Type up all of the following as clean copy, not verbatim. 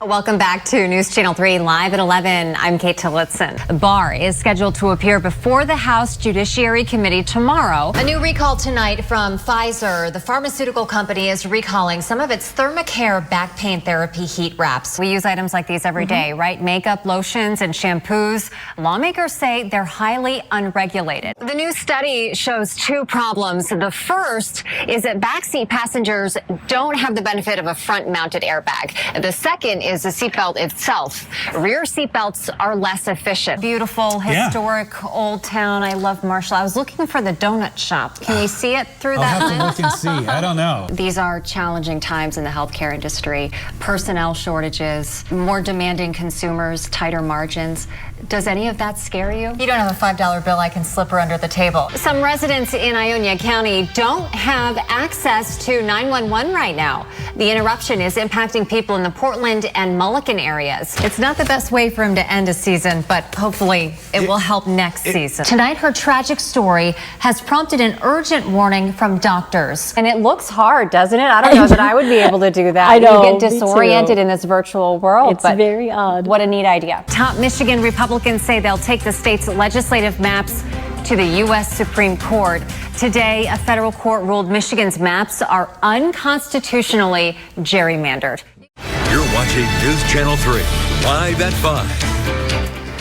Welcome back to News Channel 3 Live at 11. I'm Kate Tillotson. Barr is scheduled to appear before the House Judiciary Committee tomorrow. A new recall tonight from Pfizer. The pharmaceutical company is recalling some of its Thermacare back pain therapy heat wraps. We use items like these every day, right? Makeup, lotions, and shampoos. Lawmakers say they're highly unregulated. The new study shows two problems. The first is that backseat passengers don't have the benefit of a front-mounted airbag. The second is the seatbelt itself. Rear seatbelts are less efficient. Beautiful, historic old town. I love Marshall. I was looking for the donut shop. Can we see it through that lens? I'll have to look and see. I don't know. These are challenging times in the healthcare industry. Personnel shortages, more demanding consumers, tighter margins. Does any of that scare you? You don't have a $5 bill I can slip her under the table. Some residents in Ionia County don't have access to 911 right now. The interruption is impacting people in the Portland and Mulliken areas. It's not the best way for him to end a season, but hopefully it will help next season. Tonight, her tragic story has prompted an urgent warning from doctors. And it looks hard, doesn't it? I don't know that I would be able to do that. I know, you get disoriented in this virtual world. It's very odd. What a neat idea. Top Michigan Republicans say they'll take the state's legislative maps to the U.S. Supreme Court. Today, a federal court ruled Michigan's maps are unconstitutionally gerrymandered. You're watching News Channel 3, live at 5.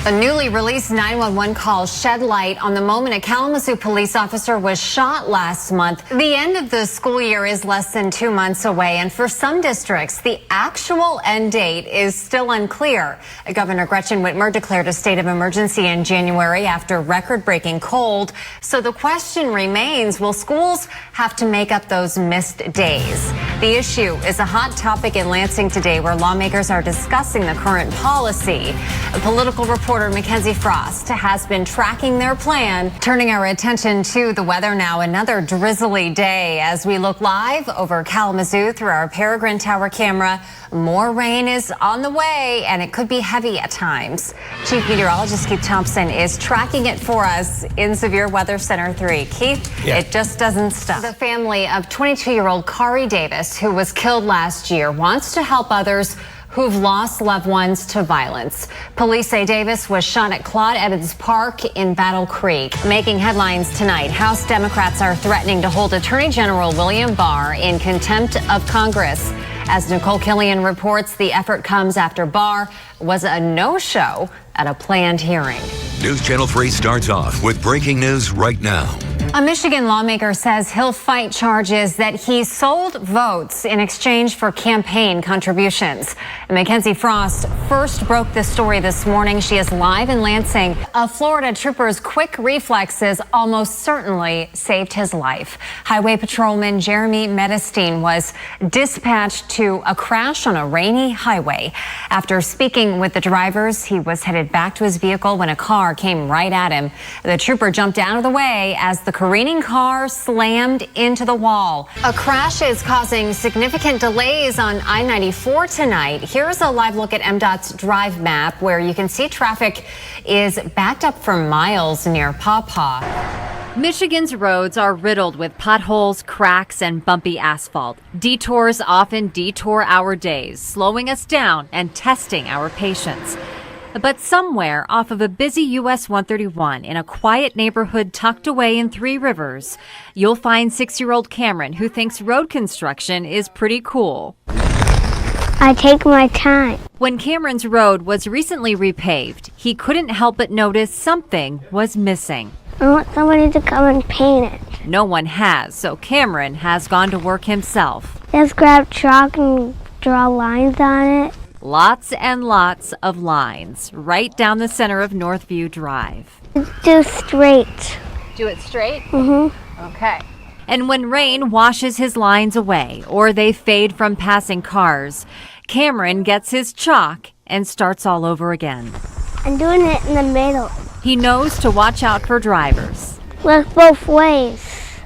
A newly released 911 call shed light on the moment a Kalamazoo police officer was shot last month. The end of the school year is less than 2 months away, and for some districts, the actual end date is still unclear. Governor Gretchen Whitmer declared a state of emergency in January after record-breaking cold. So the question remains, will schools have to make up those missed days? The issue is a hot topic in Lansing today, where lawmakers are discussing the current policy. A political reporter Mackenzie Frost has been tracking their plan. Turning our attention to the weather now, another drizzly day as we look live over Kalamazoo through our Peregrine Tower camera. More rain is on the way, and it could be heavy at times. Chief Meteorologist Keith Thompson is tracking it for us in Severe Weather Center 3. Keith, it just doesn't stop. The family of 22-year-old Kari Davis, who was killed last year, wants to help others who've lost loved ones to violence. Police say Davis was shot at Claude Evans Park in Battle Creek. Making headlines tonight, House Democrats are threatening to hold Attorney General William Barr in contempt of Congress. As Nicole Killian reports, the effort comes after Barr was a no-show at a planned hearing. News Channel 3 starts off with breaking news right now. A Michigan lawmaker says he'll fight charges that he sold votes in exchange for campaign contributions. Mackenzie Frost first broke this story this morning. She is live in Lansing. A Florida trooper's quick reflexes almost certainly saved his life. Highway Patrolman Jeremy Medestein was dispatched to a crash on a rainy highway. After speaking with the drivers, he was headed back to his vehicle when a car came right at him. The trooper jumped out of the way as the careening car slammed into the wall. A crash is causing significant delays on I-94 tonight. Here's a live look at MDOT's drive map, where you can see traffic is backed up for miles near Paw Paw. Michigan's roads are riddled with potholes, cracks, and bumpy asphalt. Detours often detour our days, slowing us down and testing our patience. But somewhere off of a busy US 131 in a quiet neighborhood tucked away in Three Rivers, you'll find 6-year-old Cameron, who thinks road construction is pretty cool. I take my time. When Cameron's road was recently repaved, he couldn't help but notice something was missing. I want somebody to come and paint it. No one has, so Cameron has gone to work himself. Just grab chalk and draw lines on it. Lots and lots of lines right down the center of Northview Drive. Do straight. Do it straight? Mm-hmm. Okay. And when rain washes his lines away or they fade from passing cars, Cameron gets his chalk and starts all over again. I'm doing it in the middle. He knows to watch out for drivers. Look both ways.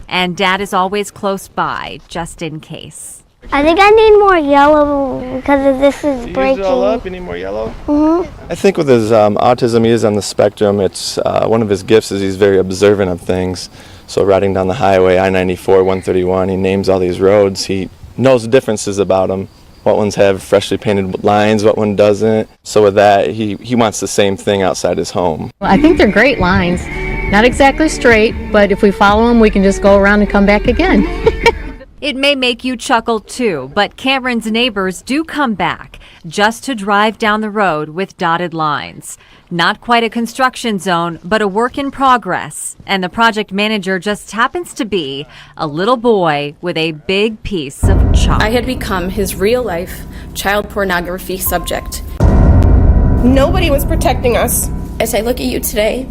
And Dad is always close by, just in case. I think I need more yellow because this is breaking. Use it all up. You need more yellow? Mm-hmm. I think with his autism, he is on the spectrum. It's one of his gifts is he's very observant of things. So riding down the highway, I-94, 131, he names all these roads. He knows differences about them. what ones have freshly painted lines, what one doesn't. So with that, he wants the same thing outside his home. I think they're great lines. Not exactly straight, but if we follow them, we can just go around and come back again. It may make you chuckle too, but Cameron's neighbors do come back just to drive down the road with dotted lines. Not quite a construction zone, but a work in progress. And the project manager just happens to be a little boy with a big piece of chalk. I had become his real-life child pornography subject. Nobody was protecting us. As I look at you today,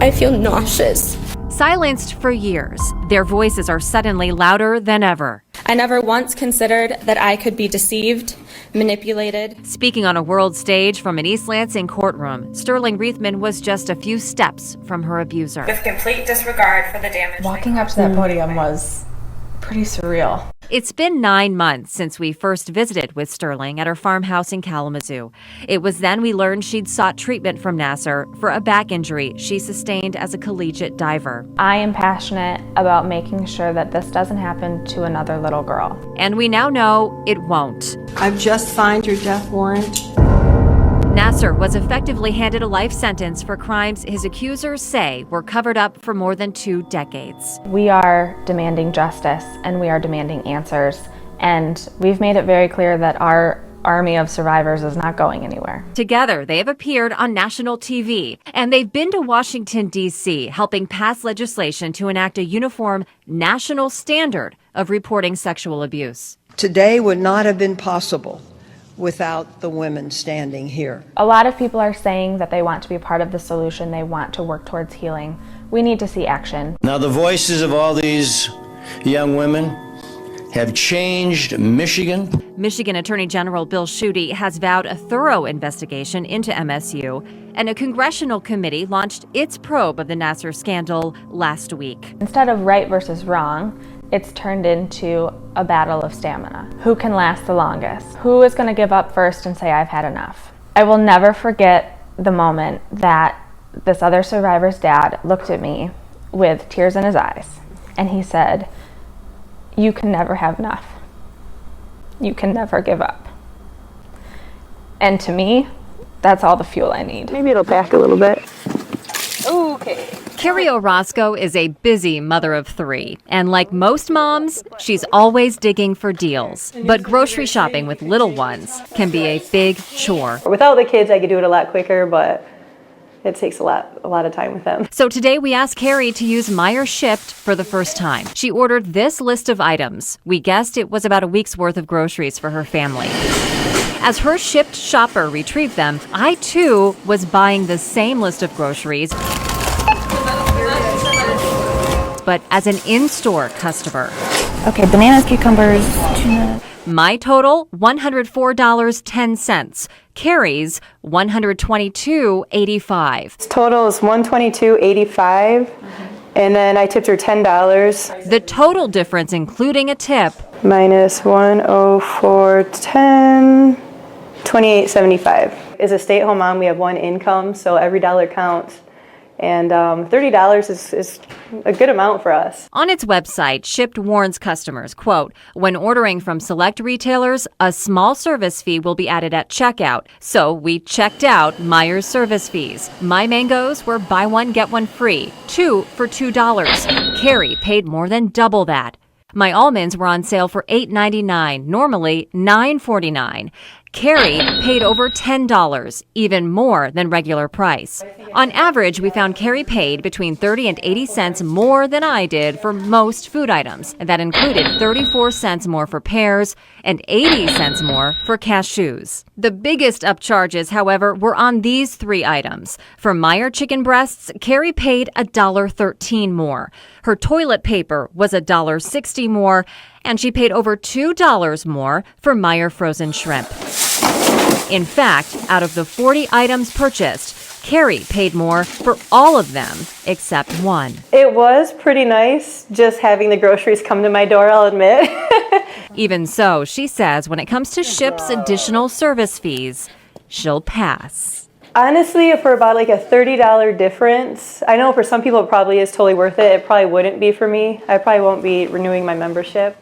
I feel nauseous. Silenced for years, their voices are suddenly louder than ever. I never once considered that I could be deceived, manipulated. Speaking on a world stage from an East Lansing courtroom, Sterling Reithman was just a few steps from her abuser. With complete disregard for the damage. Walking up to that podium was pretty surreal. It's been 9 months since we first visited with Sterling at her farmhouse in Kalamazoo. It was then we learned she'd sought treatment from Nassar for a back injury she sustained as a collegiate diver. I am passionate about making sure that this doesn't happen to another little girl. And we now know it won't. I've just signed your death warrant. Nassar was effectively handed a life sentence for crimes his accusers say were covered up for more than 2 decades. We are demanding justice and we are demanding answers. And we've made it very clear that our army of survivors is not going anywhere. Together, they have appeared on national TV, and they've been to Washington, D.C., helping pass legislation to enact a uniform national standard of reporting sexual abuse. Today would not have been possible without the women standing here. A lot of people are saying that they want to be part of the solution. They want to work towards healing. We need to see action. Now the voices of all these young women have changed Michigan. Michigan Attorney General Bill Schuette has vowed a thorough investigation into MSU, and a congressional committee launched its probe of the Nassar scandal last week. Instead of right versus wrong, it's turned into a battle of stamina. Who can last the longest? Who is going to give up first and say, I've had enough? I will never forget the moment that this other survivor's dad looked at me with tears in his eyes, and he said, "You can never have enough. You can never give up." And to me, that's all the fuel I need. Maybe it'll back a little bit. Okay. Carrie Orozco is a busy mother of 3, and like most moms, she's always digging for deals. But grocery shopping with little ones can be a big chore. Without the kids, I could do it a lot quicker, but it takes a lot of time with them. So today we asked Carrie to use Meijer Shipped for the first time. She ordered this list of items. We guessed it was about a week's worth of groceries for her family. As her Shipped shopper retrieved them, I too was buying the same list of groceries, but as an in-store customer. Okay, bananas, cucumbers, tuna. My total, $104.10. Carrie's, $122.85. Total is $122.85, and then I tipped her $10. The total difference, including a tip, minus $104.10, $28.75. As a stay-at-home mom, we have one income, so every dollar counts. And $30 is a good amount for us. On its website, Shipped warns customers, quote, when ordering from select retailers, a small service fee will be added at checkout. So we checked out Meijer's service fees. My mangoes were buy one, get one free, 2 for $2. Carrie paid more than double that. My almonds were on sale for $8.99, normally $9.49. Carrie paid over $10, even more than regular price. On average, we found Carrie paid between 30 and 80 cents more than I did for most food items. And that included 34 cents more for pears and 80 cents more for cashews. The biggest upcharges, however, were on these 3 items. For Meijer chicken breasts, Carrie paid $1.13 more. Her toilet paper was $1.60 more, and she paid over $2 more for Meijer frozen shrimp. In fact, out of the 40 items purchased, Carrie paid more for all of them except one. It was pretty nice just having the groceries come to my door, I'll admit. Even so, she says when it comes to Shipped's additional service fees, she'll pass. Honestly, for about like a $30 difference, I know for some people it probably is totally worth it. It probably wouldn't be for me. I probably won't be renewing my membership.